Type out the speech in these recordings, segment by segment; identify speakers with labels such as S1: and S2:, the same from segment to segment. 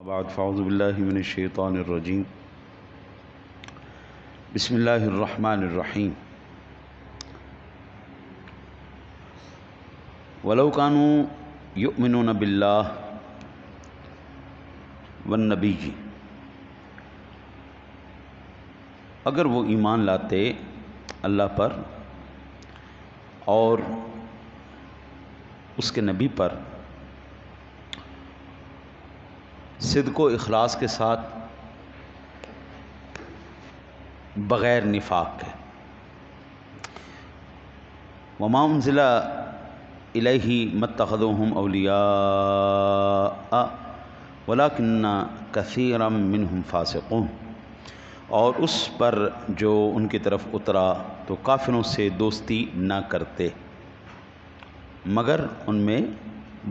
S1: بعد فاعوذ باللہ من الشیطان الرجیم بسم اللہ الرحمن الرحیم ولو کانوا یؤمنون باللہ والنبی، اگر وہ ایمان لاتے اللہ پر اور اس کے نبی پر صدق و اخلاص کے ساتھ بغیر نفاق کے، وما انزل الیہ متخذوہم اولیاء ولکن کثیرا منہم فاسقون، اور اس پر جو ان کی طرف اترا تو کافروں سے دوستی نہ کرتے مگر ان میں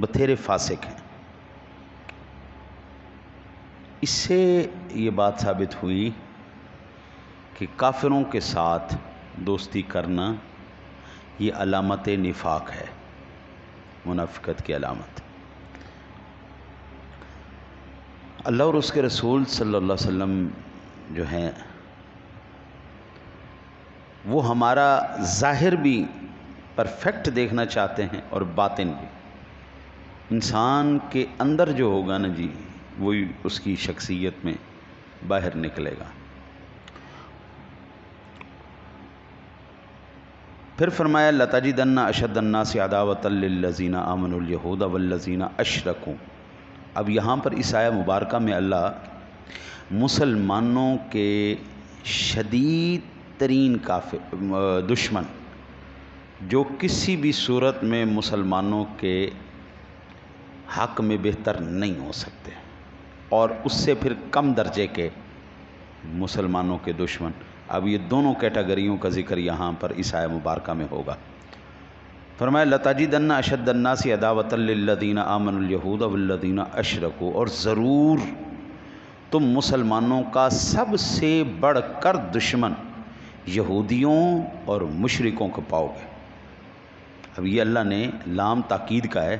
S1: بتھیرے فاسق ہیں۔ اس سے یہ بات ثابت ہوئی کہ کافروں کے ساتھ دوستی کرنا یہ علامت نفاق ہے، منافقت کی علامت۔ اللہ اور اس کے رسول صلی اللہ علیہ وسلم جو ہیں وہ ہمارا ظاہر بھی پرفیکٹ دیکھنا چاہتے ہیں اور باطن بھی۔ انسان کے اندر جو ہوگا نا جی، وہی اس کی شخصیت میں باہر نکلے گا۔ پھر فرمایا لَتَجِدَنَّ أَشَدَّ النَّاسِ عَدَاوَةً لِلَّذِينَ آمَنُوا الْيَهُودَ وَالَّذِينَ أَشْرَكُوا۔ اب یہاں پر اس آیہ مبارکہ میں اللہ مسلمانوں کے شدید ترین دشمن جو کسی بھی صورت میں مسلمانوں کے حق میں بہتر نہیں ہو سکتے، اور اس سے پھر کم درجے کے مسلمانوں کے دشمن، اب یہ دونوں کیٹیگریوں کا ذکر یہاں پر اس آیہ مبارکہ میں ہوگا۔ فرمایا لَتَجِدَنَّ أَشَدَّ النَّاسِ عَدَاوَةً لِلَّذِينَ آمَنُوا الْيَهُودَ وَالَّذِينَ أَشْرَكُوا، اور ضرور تم مسلمانوں کا سب سے بڑھ کر دشمن یہودیوں اور مشرکوں کو پاؤ گے۔ اب یہ اللہ نے لام تاکید کا ہے،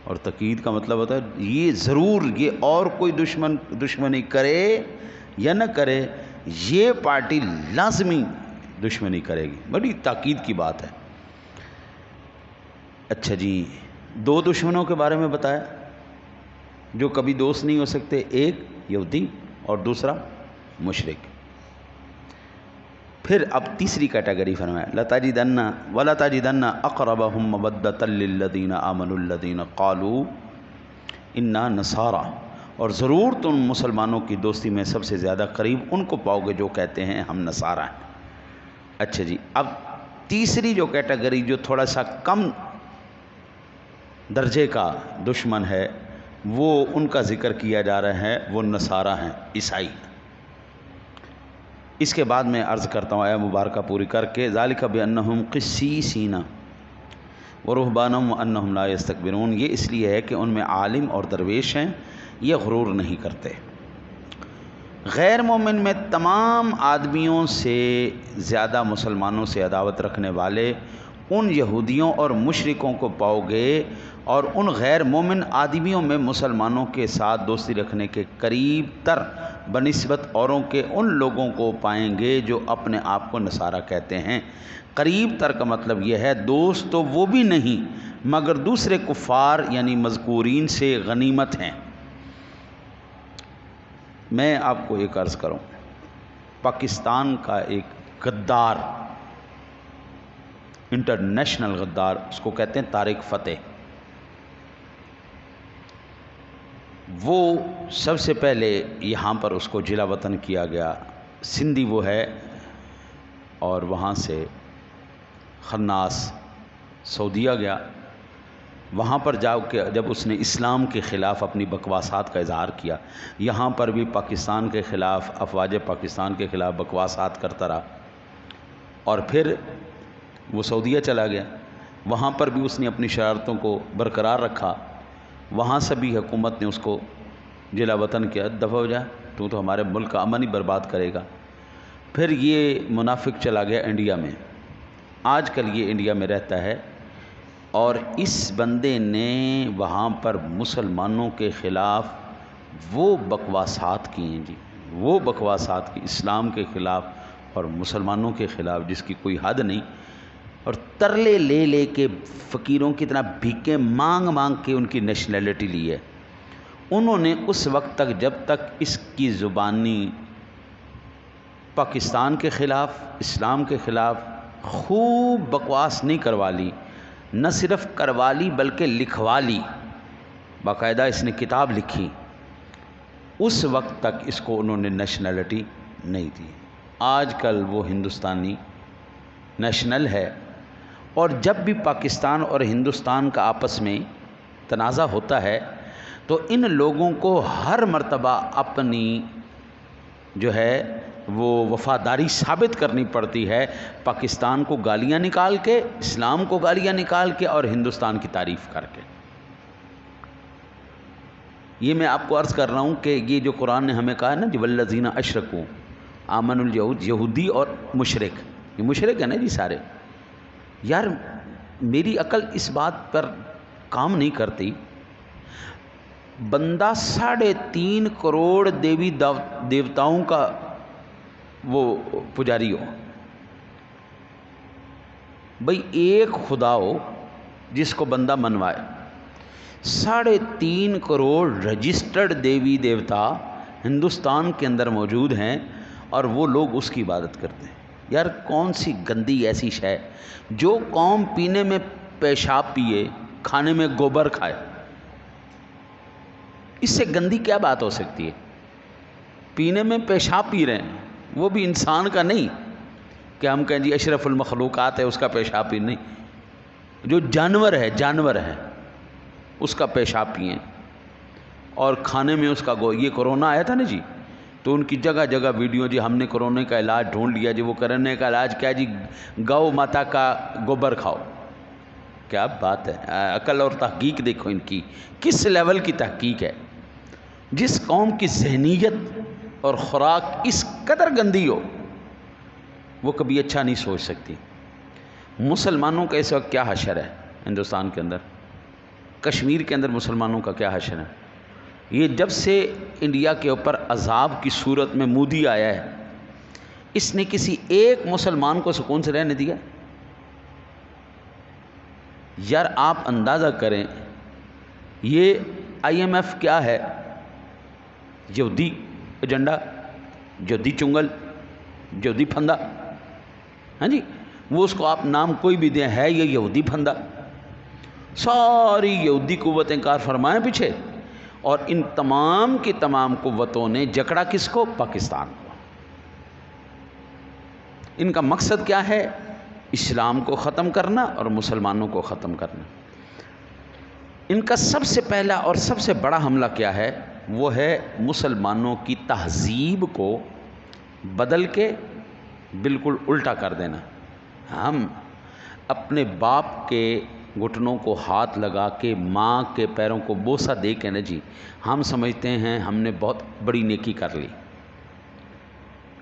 S1: اور تاکید کا مطلب ہوتا ہے یہ ضرور، یہ اور کوئی دشمنی کرے یا نہ کرے، یہ پارٹی لازمی دشمنی کرے گی۔ بڑی تاکید کی بات ہے۔ اچھا جی، دو دشمنوں کے بارے میں بتایا جو کبھی دوست نہیں ہو سکتے، ایک یہودی اور دوسرا مشرک۔ پھر اب تیسری کیٹیگری فرمایا لَتَجِدَنَّ أَقْرَبَهُم مَوَدَّةً لِلَّذِينَ آمَنُوا الَّذِينَ قَالُوا إِنَّا نَصَارَىٰ، اور ضرور تم مسلمانوں کی دوستی میں سب سے زیادہ قریب ان کو پاؤ گے جو کہتے ہیں ہم نصارہ ہیں۔ اچھا جی، اب تیسری جو کیٹیگری جو تھوڑا سا کم درجے کا دشمن ہے، وہ ان کا ذکر کیا جا رہا ہے، وہ نصارہ ہیں، عیسائی۔ اس کے بعد میں عرض کرتا ہوں آیہ مبارکہ پوری کر کے، ذَلِكَ بِأَنَّهُمْ قِسِّيسِينَ وَرُهْبَانًا وَأَنَّهُمْ لَا يَسْتَكْبِرُونَ، یہ اس لیے ہے کہ ان میں عالم اور درویش ہیں، یہ غرور نہیں کرتے۔ غیر مومن میں تمام آدمیوں سے زیادہ مسلمانوں سے عداوت رکھنے والے ان یہودیوں اور مشرکوں کو پاؤ گے، اور ان غیر مومن آدمیوں میں مسلمانوں کے ساتھ دوستی رکھنے کے قریب تر بنسبت اوروں کے ان لوگوں کو پائیں گے جو اپنے آپ کو نصارہ کہتے ہیں۔ قریب تر کا مطلب یہ ہے دوست تو وہ بھی نہیں مگر دوسرے کفار یعنی مذکورین سے غنیمت ہیں۔ میں آپ کو ایک عرض کروں، پاکستان کا ایک غدار، انٹرنیشنل غدار، اس کو کہتے ہیں طارق فتح، وہ سب سے پہلے یہاں پر اس کو جلا وطن کیا گیا، سندھی وہ ہے، اور وہاں سے خناس سعودیہ گیا۔ وہاں پر جا کے جب اس نے اسلام کے خلاف اپنی بکواسات کا اظہار کیا، یہاں پر بھی پاکستان کے خلاف، افواج پاکستان کے خلاف بکواسات کرتا رہا، اور پھر وہ سعودیہ چلا گیا۔ وہاں پر بھی اس نے اپنی شرارتوں کو برقرار رکھا، وہاں سے بھی حکومت نے اس کو جلا وطن کیا، دفع ہو جائے، تو ہمارے ملک کا امن ہی برباد کرے گا۔ پھر یہ منافق چلا گیا انڈیا میں، آج کل یہ انڈیا میں رہتا ہے، اور اس بندے نے وہاں پر مسلمانوں کے خلاف وہ بکواسات کی ہیں جی، وہ بکواسات کی اسلام کے خلاف اور مسلمانوں کے خلاف جس کی کوئی حد نہیں، اور ترلے لے لے کے فقیروں کی طرح بھیکیں مانگ مانگ کے ان کی نیشنلٹی لی ہے۔ انہوں نے اس وقت تک جب تک اس کی زبانی پاکستان کے خلاف، اسلام کے خلاف خوب بکواس نہیں کروا لی، نہ صرف کروا لی بلکہ لکھوا لی، باقاعدہ اس نے کتاب لکھی، اس وقت تک اس کو انہوں نے نیشنلٹی نہیں دی۔ آج کل وہ ہندوستانی نیشنل ہے، اور جب بھی پاکستان اور ہندوستان کا آپس میں تنازع ہوتا ہے تو ان لوگوں کو ہر مرتبہ اپنی جو ہے وہ وفاداری ثابت کرنی پڑتی ہے، پاکستان کو گالیاں نکال کے، اسلام کو گالیاں نکال کے، اور ہندوستان کی تعریف کر کے۔ یہ میں آپ کو عرض کر رہا ہوں کہ یہ جو قرآن نے ہمیں کہا ہے نا جی والذین اشرکوا آمنوا الیہود، یہودی اور مشرک، یہ مشرک ہے نا جی سارے۔ یار میری عقل اس بات پر کام نہیں کرتی، بندہ 3.5 کروڑ دیوی دیوتاؤں کا وہ پجاری ہو، بھئی ایک خدا ہو جس کو بندہ منوائے، 3.5 کروڑ رجسٹرڈ دیوی دیوتا ہندوستان کے اندر موجود ہیں، اور وہ لوگ اس کی عبادت کرتے ہیں۔ یار کون سی گندی ایسی شے جو قوم پینے میں پیشاب پیے، کھانے میں گوبر کھائے، اس سے گندی کیا بات ہو سکتی ہے؟ پینے میں پیشاب پی رہے ہیں، وہ بھی انسان کا نہیں کہ ہم کہیں جی اشرف المخلوقات ہے اس کا پیشاب پی، نہیں، جو جانور ہے اس کا پیشاب پئیں، اور کھانے میں اس کا یہ کورونا آیا تھا نا جی، تو ان کی جگہ جگہ ویڈیو جی ہم نے کورونا کا علاج ڈھونڈ لیا جی، وہ کورونا کا علاج کیا جی گو ماتا کا گوبر کھاؤ۔ کیا بات ہے، عقل اور تحقیق دیکھو ان کی کس لیول کی تحقیق ہے۔ جس قوم کی ذہنیت اور خوراک اس قدر گندی ہو وہ کبھی اچھا نہیں سوچ سکتی۔ مسلمانوں کا اس وقت کیا حشر ہے ہندوستان کے اندر، کشمیر کے اندر مسلمانوں کا کیا حشر ہے؟ یہ جب سے انڈیا کے اوپر عذاب کی صورت میں مودی آیا ہے، اس نے کسی ایک مسلمان کو سکون سے رہنے دیا؟ یار آپ اندازہ کریں، یہ IMF کیا ہے؟ یہودی ایجنڈا، یہودی چنگل، یہودی پھندا، ہاں جی، وہ اس کو آپ نام کوئی بھی دیں، ہے یہ یہودی پھندا، ساری یہودی قوتیں کار فرمائیں پیچھے، اور ان تمام کی تمام قوتوں نے جکڑا کس کو؟ پاکستان کو۔ ان کا مقصد کیا ہے؟ اسلام کو ختم کرنا اور مسلمانوں کو ختم کرنا۔ ان کا سب سے پہلا اور سب سے بڑا حملہ کیا ہے؟ وہ ہے مسلمانوں کی تہذیب کو بدل کے بالکل الٹا کر دینا۔ ہم اپنے باپ کے گھٹنوں کو ہاتھ لگا کے، ماں کے پیروں کو بوسہ دے کے نا جی، ہم سمجھتے ہیں ہم نے بہت بڑی نیکی کر لی۔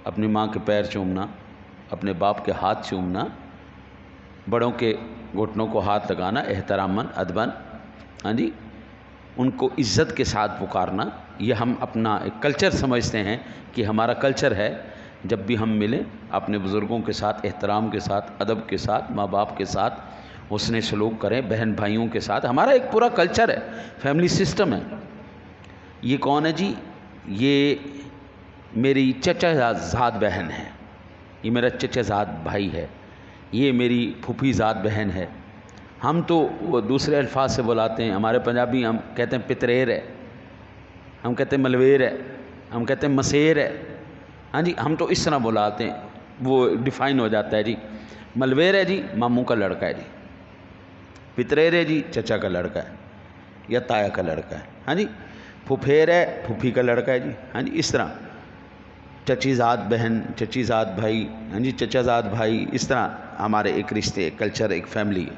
S1: اپنی ماں کے پیر چومنا، اپنے باپ کے ہاتھ چومنا، بڑوں کے گھٹنوں کو ہاتھ لگانا احتراماً ادباً، ہاں جی، ان کو عزت کے ساتھ پکارنا، یہ ہم اپنا ایک کلچر سمجھتے ہیں کہ ہمارا کلچر ہے۔ جب بھی ہم ملیں اپنے بزرگوں کے ساتھ احترام کے ساتھ، ادب کے ساتھ، ماں باپ کے ساتھ حسن سلوک کریں، بہن بھائیوں کے ساتھ، ہمارا ایک پورا کلچر ہے، فیملی سسٹم ہے۔ یہ کون ہے جی؟ یہ میری چچا زاد بہن ہے، یہ میرا چچا زاد بھائی ہے، یہ میری پھوپھی زاد بہن ہے۔ ہم تو وہ دوسرے الفاظ سے بلاتے ہیں، ہمارے پنجابی ہم کہتے ہیں پتریر ہے، ہم کہتے ہیں ملویر ہے، ہم کہتے ہیں مسیر ہے، ہاں جی، ہم تو اس طرح بلاتے ہیں، وہ ڈیفائن ہو جاتا ہے جی۔ ملویر ہے جی ماموں کا لڑکا ہے جی، پتریر ہے جی چچا کا لڑکا ہے یا تایا کا لڑکا ہے، ہاں جی، پھوپھیر ہے پھوپھی کا لڑکا ہے جی، ہاں جی، اس طرح چچی زاد بہن، چچی زاد بھائی، ہاں جی، چچا زاد بھائی، اس طرح ہمارے ایک رشتے، ایک کلچر، ایک فیملی ہے۔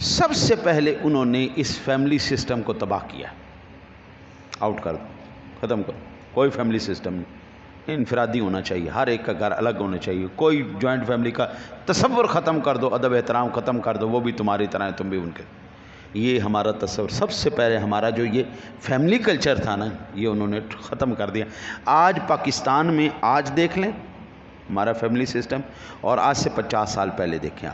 S1: سب سے پہلے انہوں نے اس فیملی سسٹم کو تباہ کیا، آؤٹ کر دو، ختم کرو، کوئی فیملی سسٹم نہیں، انفرادی ہونا چاہیے، ہر ایک کا گھر الگ ہونا چاہیے، کوئی جوائنٹ فیملی کا تصور ختم کر دو، ادب احترام ختم کر دو، وہ بھی تمہاری طرح ہے تم بھی ان کے۔ یہ ہمارا تصور سب سے پہلے ہمارا جو یہ فیملی کلچر تھا نا، یہ انہوں نے ختم کر دیا۔ آج پاکستان میں آج دیکھ لیں ہمارا فیملی سسٹم، اور آج سے 50 سال پہلے دیکھیں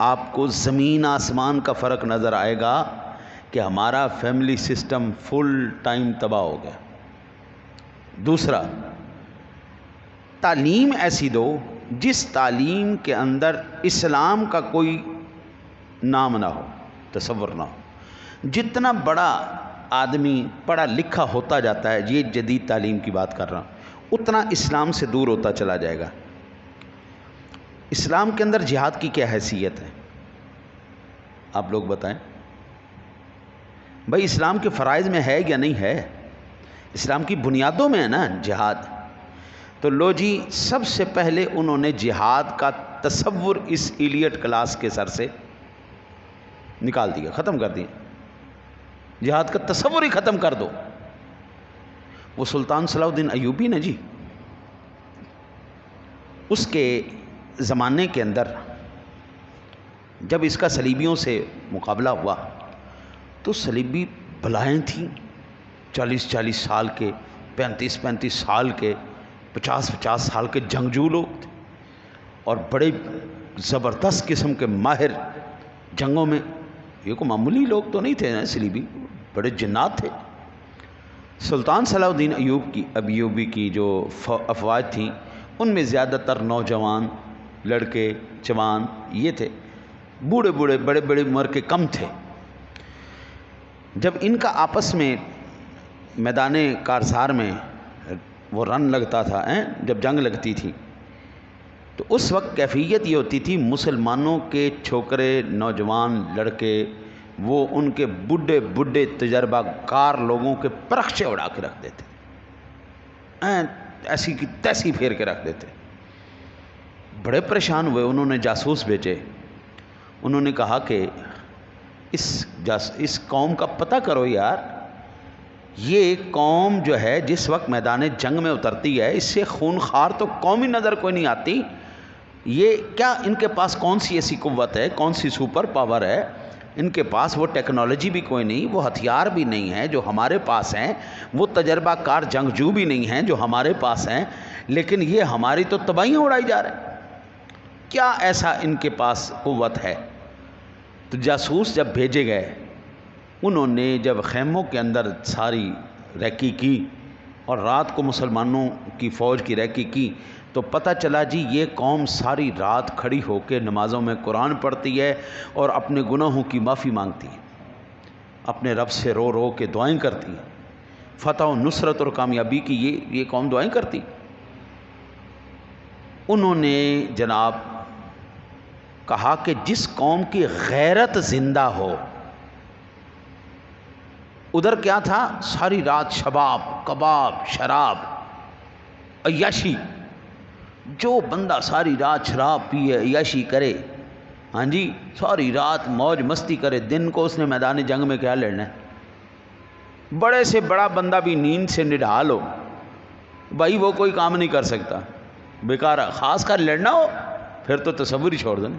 S1: آپ کو زمین آسمان کا فرق نظر آئے گا کہ ہمارا فیملی سسٹم فل ٹائم تباہ ہو گیا۔ دوسرا، تعلیم ایسی دو جس تعلیم کے اندر اسلام کا کوئی نام نہ ہو، تصور نہ ہو۔ جتنا بڑا آدمی پڑھا لکھا ہوتا جاتا ہے، یہ جدید تعلیم کی بات کر رہا ہوں، اتنا اسلام سے دور ہوتا چلا جائے گا۔ اسلام کے اندر جہاد کی کیا حیثیت ہے آپ لوگ بتائیں بھائی؟ اسلام کے فرائض میں ہے یا نہیں ہے؟ اسلام کی بنیادوں میں ہے نا جہاد۔ تو لو جی، سب سے پہلے انہوں نے جہاد کا تصور اس ایلیٹ کلاس کے سر سے نکال دیا، ختم کر دیا۔ جہاد کا تصور ہی ختم کر دو۔ وہ سلطان صلاح الدین ایوبی نے جی، اس کے زمانے کے اندر جب اس کا صلیبیوں سے مقابلہ ہوا تو صلیبی بلائیں تھیں، 40 سال کے، 35 سال کے، 50 سال کے جنگجو لوگ تھے، اور بڑے زبردست قسم کے ماہر جنگوں میں۔ یہ کوئی معمولی لوگ تو نہیں تھے نا، صلیبی بڑے جنات تھے۔ سلطان صلاح الدین ایوبی کی جو افواج تھیں، ان میں زیادہ تر نوجوان لڑکے جوان یہ تھے، بوڑھے بڑے عمر کے کم تھے۔ جب ان کا آپس میں میدان کارزار میں وہ رن لگتا تھا، جب جنگ لگتی تھی، تو اس وقت کیفیت یہ ہوتی تھی، مسلمانوں کے چھوکرے نوجوان لڑکے وہ ان کے بڈھے تجربہ کار لوگوں کے پرخچے اڑا کے رکھ دیتے، ایسی کی تیسی پھیر کے رکھ دیتے۔ بڑے پریشان ہوئے، انہوں نے جاسوس بھیجے، انہوں نے کہا کہ اس قوم کا پتہ کرو یار، یہ قوم جو ہے جس وقت میدان جنگ میں اترتی ہے، اس سے خونخوار تو قوم ہی نظر کوئی نہیں آتی۔ یہ کیا ان کے پاس کون سی ایسی قوت ہے، کون سی سپر پاور ہے؟ ان کے پاس وہ ٹیکنالوجی بھی کوئی نہیں، وہ ہتھیار بھی نہیں ہے جو ہمارے پاس ہیں، وہ تجربہ کار جنگجو بھی نہیں ہیں جو ہمارے پاس ہیں، لیکن یہ ہماری تو تباہیاں اڑائی جا رہے ہیں۔ کیا ایسا ان کے پاس قوت ہے؟ تو جاسوس جب بھیجے گئے، انہوں نے جب خیموں کے اندر ساری ریکی کی اور رات کو مسلمانوں کی فوج کی ریکی کی، تو پتہ چلا جی یہ قوم ساری رات کھڑی ہو کے نمازوں میں قرآن پڑھتی ہے اور اپنے گناہوں کی معافی مانگتی ہے، اپنے رب سے رو رو کے دعائیں کرتی ہے، فتح و نصرت اور کامیابی کی یہ قوم دعائیں کرتی۔ انہوں نے جناب کہا کہ جس قوم کی غیرت زندہ ہو، ادھر کیا تھا؟ ساری رات شباب، کباب، شراب، عیاشی۔ جو بندہ ساری رات شراب پیے، عیاشی کرے، ہاں جی، ساری رات موج مستی کرے، دن کو اس نے میدان جنگ میں کیا لڑنا ہے؟ بڑے سے بڑا بندہ بھی نیند سے نڈھال ہو بھائی، وہ کوئی کام نہیں کر سکتا، بیکار ہے۔ خاص کر لڑنا ہو پھر تو تصور ہی چھوڑ دیں۔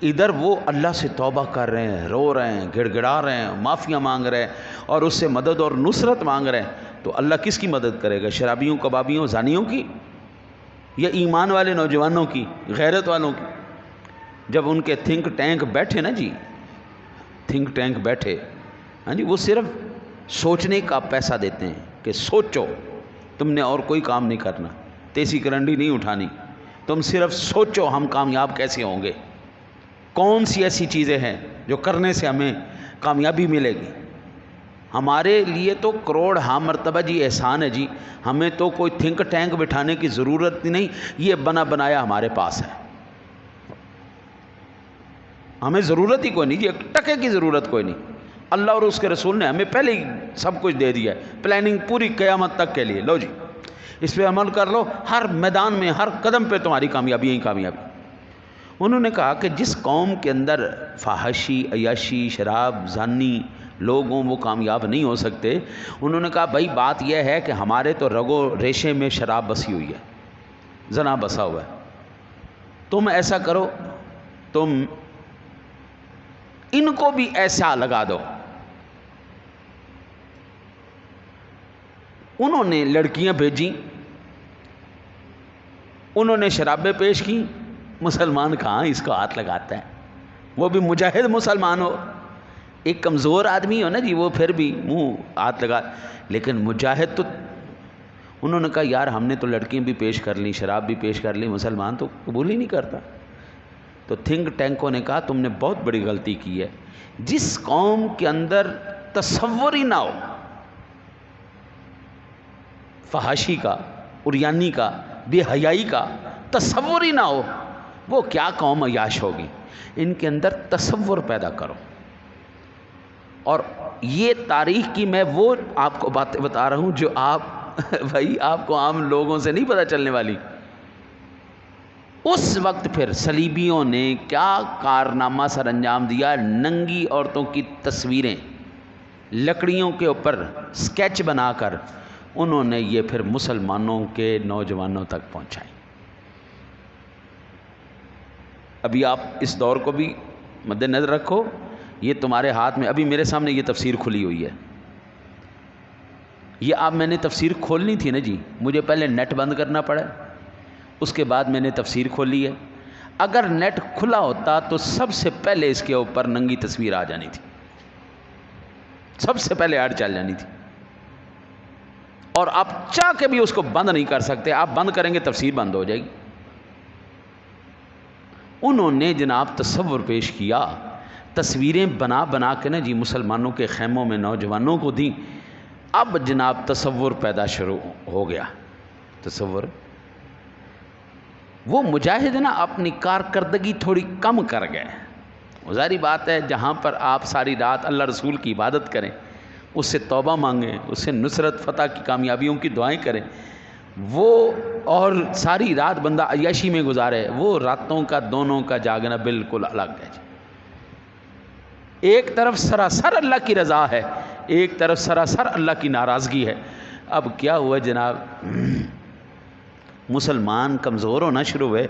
S1: ادھر وہ اللہ سے توبہ کر رہے ہیں، رو رہے ہیں، گڑ گڑا رہے ہیں، معافیاں مانگ رہے ہیں اور اس سے مدد اور نصرت مانگ رہے ہیں۔ تو اللہ کس کی مدد کرے گا؟ شرابیوں، کبابیوں، زانیوں کی، یا ایمان والے نوجوانوں کی، غیرت والوں کی؟ جب ان کے تھنک ٹینک بیٹھے نا جی، تھنک ٹینک بیٹھے، ہاں جی، وہ صرف سوچنے کا پیسہ دیتے ہیں کہ سوچو، تم نے اور کوئی کام نہیں کرنا، تیسی کرنڈی نہیں اٹھانی، تم صرف سوچو ہم کامیاب کیسے ہوں گے، کون سی ایسی چیزیں ہیں جو کرنے سے ہمیں کامیابی ملے گی۔ ہمارے لیے تو کروڑ ہاں مرتبہ جی احسان ہے جی، ہمیں تو کوئی تھنک ٹینک بٹھانے کی ضرورت نہیں، یہ بنا بنایا ہمارے پاس ہے، ہمیں ضرورت ہی کوئی نہیں جی، ایک ٹکے کی ضرورت کوئی نہیں۔ اللہ اور اس کے رسول نے ہمیں پہلے ہی سب کچھ دے دیا ہے، پلاننگ پوری قیامت تک کے لیے۔ لو جی، اس پہ عمل کر لو، ہر میدان میں ہر قدم پہ تمہاری کامیابی ہی کامیابی۔ انہوں نے کہا کہ جس قوم کے اندر فحاشی، عیاشی، شراب، زانی لوگ ہوں وہ کامیاب نہیں ہو سکتے۔ انہوں نے کہا بھائی بات یہ ہے کہ ہمارے تو رگو ریشے میں شراب بسی ہوئی ہے، زنا بسا ہوا ہے، تم ایسا کرو، تم ان کو بھی ایسا لگا دو. انہوں نے لڑکیاں بھیجیں، انہوں نے شرابیں پیش کی. مسلمان کہاں اس کو ہاتھ لگاتا ہے؟ وہ بھی مجاہد مسلمان ہو. ایک کمزور آدمی ہو نا جی، وہ پھر بھی منہ ہاتھ لگا. لیکن مجاہد تو انہوں نے کہا یار ہم نے تو لڑکیاں بھی پیش کر لیں، شراب بھی پیش کر لی، مسلمان تو قبول ہی نہیں کرتا. تو تھنک ٹینکوں نے کہا تم نے بہت بڑی غلطی کی ہے. جس قوم کے اندر تصور ہی نہ ہو فحاشی کا، عریانی کا، بے حیائی کا، تصور ہی نہ ہو، وہ کیا قوم عیاش ہوگی. ان کے اندر تصور پیدا کرو. اور یہ تاریخ کی میں وہ آپ کو باتیں بتا رہا ہوں جو آپ بھائی آپ کو عام لوگوں سے نہیں پتہ چلنے والی. اس وقت پھر صلیبیوں نے کیا کارنامہ سر انجام دیا. ننگی عورتوں کی تصویریں لکڑیوں کے اوپر سکیچ بنا کر انہوں نے یہ پھر مسلمانوں کے نوجوانوں تک پہنچائی. ابھی آپ اس دور کو بھی مد نظر رکھو. یہ تمہارے ہاتھ میں، ابھی میرے سامنے یہ تفسیر کھلی ہوئی ہے. یہ اب میں نے تفسیر کھولنی تھی نا جی، مجھے پہلے نیٹ بند کرنا پڑا، اس کے بعد میں نے تفسیر کھولی ہے. اگر نیٹ کھلا ہوتا تو سب سے پہلے اس کے اوپر ننگی تصویر آ جانی تھی، سب سے پہلے ایڈ چل جانی تھی. اور آپ چاہ کے بھی اس کو بند نہیں کر سکتے. آپ بند کریں گے تفسیر بند ہو جائے گی. انہوں نے جناب تصور پیش کیا، تصویریں بنا بنا کے نا جی مسلمانوں کے خیموں میں نوجوانوں کو دیں. اب جناب تصور پیدا شروع ہو گیا. تصور وہ مجاہد نا اپنی کارکردگی تھوڑی کم کر گئے. ظاہری بات ہے جہاں پر آپ ساری رات اللہ رسول کی عبادت کریں، اس سے توبہ مانگیں، اس سے نصرت فتح کی کامیابیوں کی دعائیں کریں، وہ اور ساری رات بندہ عیاشی میں گزارے، وہ راتوں کا دونوں کا جاگنا بالکل الگ ہے. ایک طرف سراسر اللہ کی رضا ہے، ایک طرف سراسر اللہ کی ناراضگی ہے. اب کیا ہوا جناب، مسلمان کمزور ہونا شروع ہوئے.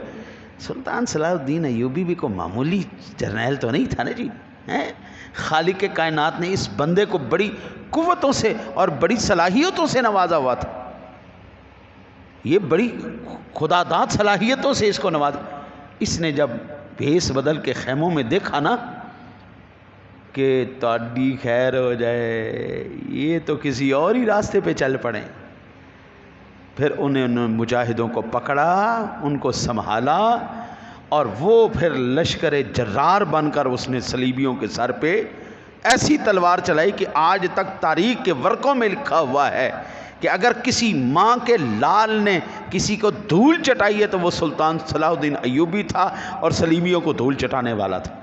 S1: سلطان صلاح الدین ایوبی بھی کوئی معمولی جرنیل تو نہیں تھا نا جی. خالق کائنات نے اس بندے کو بڑی قوتوں سے اور بڑی صلاحیتوں سے نوازا ہوا تھا. یہ بڑی خدا داد صلاحیتوں سے اس کو نوازا. اس نے جب بھیس بدل کے خیموں میں دیکھا نا کہ تاڈی خیر ہو جائے، یہ تو کسی اور ہی راستے پہ چل پڑیں. پھر انہوں نے مجاہدوں کو پکڑا، ان کو سنبھالا، اور وہ پھر لشکر جرار بن کر اس نے صلیبیوں کے سر پہ ایسی تلوار چلائی کہ آج تک تاریخ کے ورقوں میں لکھا ہوا ہے کہ اگر کسی ماں کے لال نے کسی کو دھول چٹائی ہے تو وہ سلطان صلاح الدین ایوبی تھا، اور صلیبیوں کو دھول چٹانے والا تھا.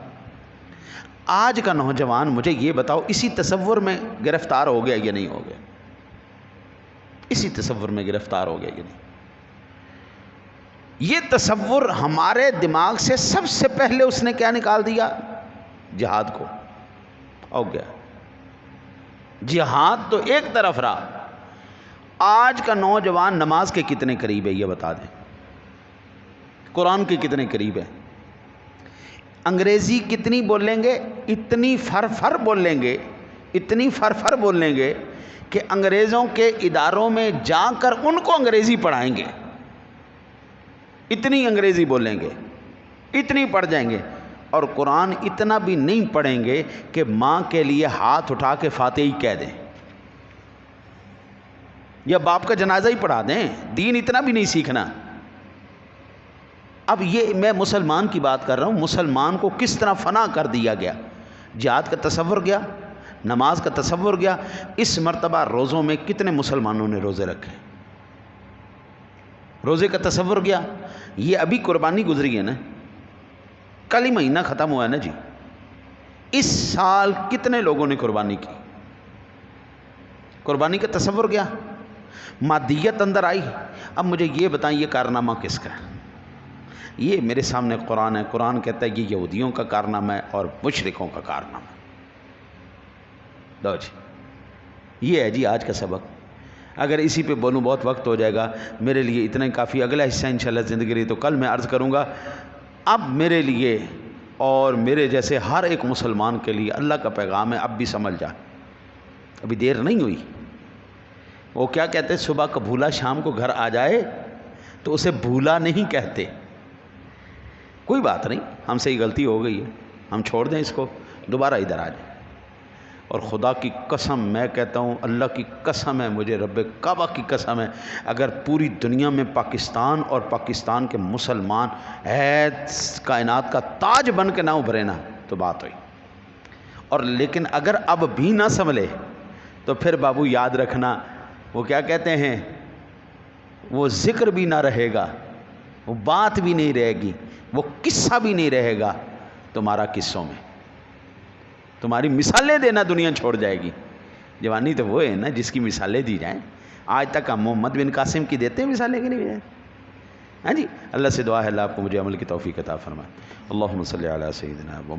S1: آج کا نوجوان مجھے یہ بتاؤ اسی تصور میں گرفتار ہو گیا یا نہیں ہو گیا؟ اسی تصور میں گرفتار ہو گیا یا نہیں؟ یہ تصور ہمارے دماغ سے سب سے پہلے اس نے کیا نکال دیا؟ جہاد کو. ہو گیا جہاد تو ایک طرف رہا. آج کا نوجوان نماز کے کتنے قریب ہے یہ بتا دیں، قرآن کے کتنے قریب ہے؟ انگریزی کتنی بولیں گے؟ اتنی فر بولیں گے، اتنی فر بولیں گے کہ انگریزوں کے اداروں میں جا کر ان کو انگریزی پڑھائیں گے. اتنی انگریزی بولیں گے، اتنی پڑھ جائیں گے. اور قرآن اتنا بھی نہیں پڑھیں گے کہ ماں کے لیے ہاتھ اٹھا کے فاتحی کہہ دیں یا باپ کا جنازہ ہی پڑھا دیں. دین اتنا بھی نہیں سیکھنا. اب یہ میں مسلمان کی بات کر رہا ہوں. مسلمان کو کس طرح فنا کر دیا گیا. جہاد کا تصور گیا، نماز کا تصور گیا. اس مرتبہ روزوں میں کتنے مسلمانوں نے روزے رکھے؟ روزے کا تصور گیا. یہ ابھی قربانی گزری ہے نا، کل ہی مہینہ ختم ہوا ہے نا جی. اس سال کتنے لوگوں نے قربانی کی؟ قربانی کا تصور گیا، مادیت اندر آئی. اب مجھے یہ بتائیں یہ کارنامہ کس کا ہے؟ یہ میرے سامنے قرآن ہے. قرآن کہتا ہے یہ یہودیوں کا کارنامہ ہے اور مشرکوں کا کارنامہ ہے. دو جی یہ ہے جی آج کا سبق. اگر اسی پہ بولوں بہت وقت ہو جائے گا. میرے لیے اتنا ہی کافی. اگلا حصہ انشاءاللہ زندگی رہی تو کل میں عرض کروں گا. اب میرے لیے اور میرے جیسے ہر ایک مسلمان کے لیے اللہ کا پیغام ہے، اب بھی سمجھ جا، ابھی دیر نہیں ہوئی۔ وہ کیا کہتے ہیں، صبح کا بھولا شام کو گھر آ جائے تو اسے بھولا نہیں کہتے۔ کوئی بات نہیں، ہم سے یہ غلطی ہو گئی ہے، ہم چھوڑ دیں اس کو، دوبارہ ادھر آ جائیں۔ اور خدا کی قسم میں کہتا ہوں، اللہ کی قسم ہے، مجھے رب کعبہ کی قسم ہے، اگر پوری دنیا میں پاکستان اور پاکستان کے مسلمان کائنات کا تاج بن کے نہ ابھرے نا تو بات ہوئی۔ اور لیکن اگر اب بھی نہ سنبھلے تو پھر بابو یاد رکھنا، وہ کیا کہتے ہیں، وہ ذکر بھی نہ رہے گا، وہ بات بھی نہیں رہے گی، وہ قصہ بھی نہیں رہے گا تمہارا قصوں میں، تمہاری مثالیں دینا دنیا چھوڑ جائے گی۔ جوانی تو وہ ہے نا جس کی مثالیں دی جائیں۔ آج تک ہم محمد بن قاسم کی دیتے ہیں مثالیں کہ نہیں؟ ہاں جی، اللہ سے دعا ہے اللہ آپ کو مجھے عمل کی توفیق عطا فرمائے۔ اللہم صلی علی سیدنا